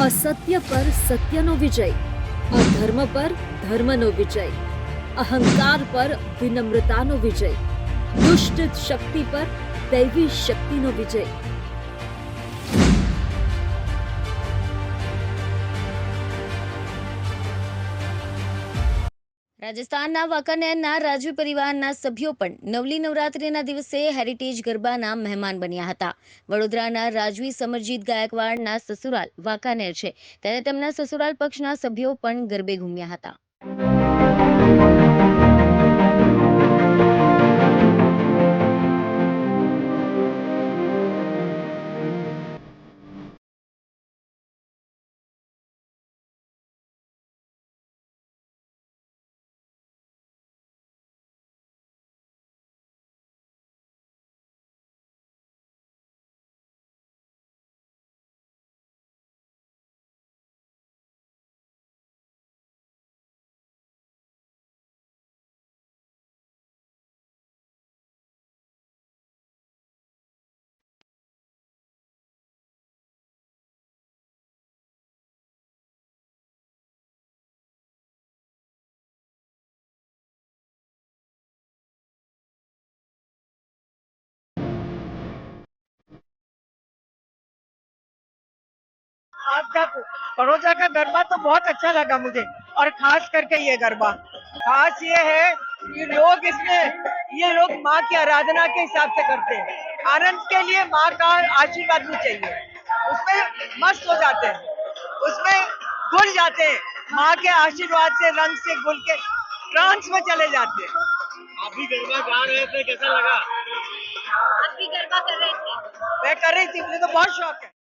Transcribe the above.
असत्य पर सत्यનો વિજય, અધર્મ પર ધર્મનો વિજય, અહંકાર પર વિનમ્રતાનો વિજય, દુષ્ટ શક્તિ પર દૈવી શક્તિનો વિજય। રાજસ્થાનના વાંકાનેરના રાજવી પરિવારના સભ્યો પણ નવલી નવરાત્રિના દિવસે હેરિટેજ ગરબાના મહેમાન બન્યા હતા। વડોદરાના રાજવી સમરજીત ગાયકવાડના સસુરાલ વાંકાનેર છે, ત્યારે તેમના સસુરાલ પક્ષના સભ્યો પણ ગરબે ઘૂમ્યા હતા। आपका बड़ौदा का गरबा तो बहुत अच्छा लगा मुझे, और खास करके ये गरबा खास ये है कि ये लोग माँ की आराधना के हिसाब से करते हैं। आनंद के लिए माँ का आशीर्वाद भी चाहिए, उसमें मस्त हो जाते हैं, उसमें घुल जाते हैं, माँ के आशीर्वाद से रंग से घुल के ट्रांस में चले जाते हैं। आप भी गरबा गा रहे थे, कैसा लगा? आप भी गरबा कर रहे थे? मैं कर रही थी, मुझे तो बहुत शौक है।